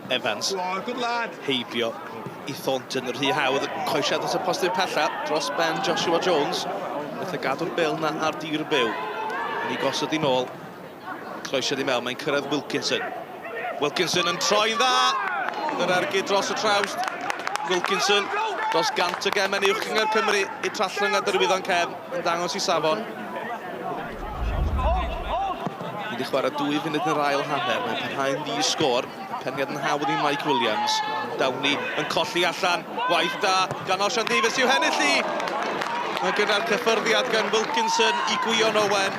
Evans, heibio I Thornton, yr rhy hawdd, coesiad at y postyn pella dros ben Joshua Jones. Nath y gadw'r bil na ar dir byw. Yn I gosod I nôl. Coesiad I mewn, mae'n cyrraedd Wilkinson. Wilkinson yn troi'n dda. Yr ergyd dros y trawst. Wilkinson dros gant o gemen uwch Cynghrair Cymru I trallwng a dyrwyddo'n cefn yn dangos I safon. Wedi chwarae 2 funud yn yr ail hanner, mae'n parhau'n ddi sgôr. Peniad yn hawdd I Mike Williams. Downey yn colli allan, waith da gan Osian Davies i'w hennill I. Mae gyda'r cyffyrddiad gan Wilkinson I Gwion Owen.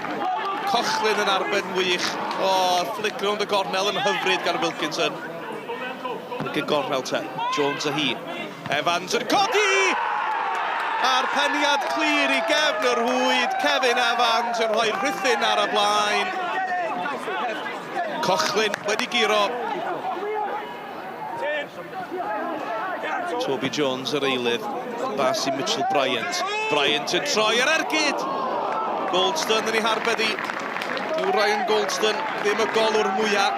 Cochlyn yn arben wych. Flic rownd y gornel yn hyfryd gan Wilkinson. Yn gornel te, Jones a hi. Evans yn codi! A'r peniad clir I gefn yr hwyd. Kevin Evans yn rhoi Rhuthun ar y blaen. Cochlyn wedi giro. Toby Jones yr eilydd. Bas I Mitchell Bryant. Bryant yn troi ar ergyd. Goldston yn ei harbed I. Yw Ryan Goldston ddim y golwr mwyaf.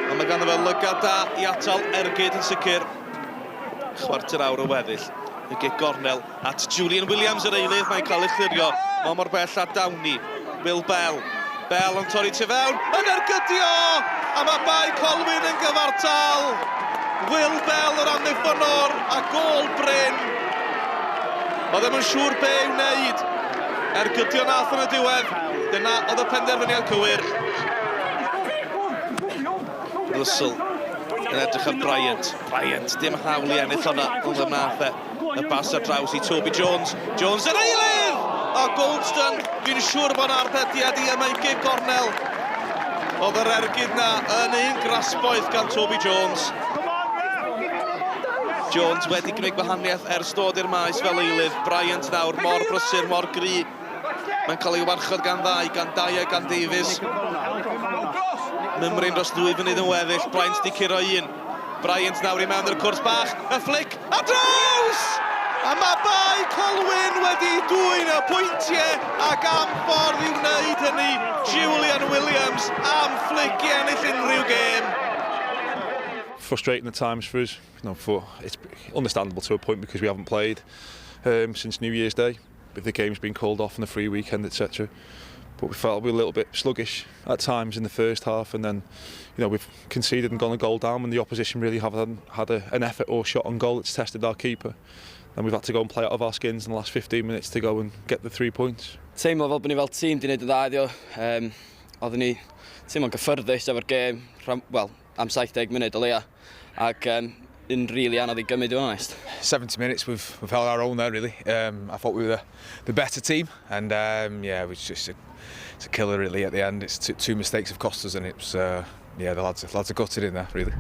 Ond mae ganddo fe lygad da I atal ergyd yn sicr. Chwarter awr o weddill. Y gig gornel at Julian Williams yr eilydd. Mae'n cael ei chlirio. Mae mor bell at Downey. Will Bell. Bell yn torri tu fewn. Yn ergydio! A mae Bae Colwyn yn gyfartal. Will Bell yr amddiffynwr a gol Bryn. Oedd e'n siŵr be i'w wneud. Ergydio nath yn y diwedd. Dyna oedd y penderfyniad cywir. Russell yn edrych ar Bryant. Bryant, dim hawl I ennill hwnna. Ond y nath y bas ar draws I Toby Jones. Jones yn eilydd! A Goldston, fi'n siŵr bod arbediad I yma I gig gornel. Oedd yr ergyd na yn un grasboeth gan Toby Jones. Jones wedi gwneud gwahaniaeth ers dod i'r maes fel eilydd. Bryant nawr mor brysur, mor gry. Mae'n cael ei warchod gan ddau, gan Dai a gan Davies. Mymryn dros 2 funud yn weddill. Bryant di curo un. Bryant nawr I mewn i'r cwrs bach. Y flic a draws! A mae Bae Colwyn wedi dwyn y pwyntiau ac am ffordd I wneud hynny. Julian Williams am flic I ennill unrhyw gêm. Frustrating at times for us. It's understandable to a point because we haven't played since New Year's Day. With the games being called off on the free weekend, etc. But we felt we were a little bit sluggish at times in the first half, and then, we've conceded and gone a goal down when the opposition really haven't had an effort or shot on goal that's tested our keeper. And we've had to go and play out of our skins in the last 15 minutes to go and get the 3 points. Teimlo fel bod ni fel tîm di wneud y dda idio. Oedden ni teimlo'n gyffyrddus efo'r gêm, am 70 munud o leia. Ac yn rili anodd I gymryd, to be honest. 70 minutes, we've held our own there, really. I thought we were the better team, and it was just it's a killer, really, at the end. It's two mistakes have cost us, and it's the lads are gutted in there, really.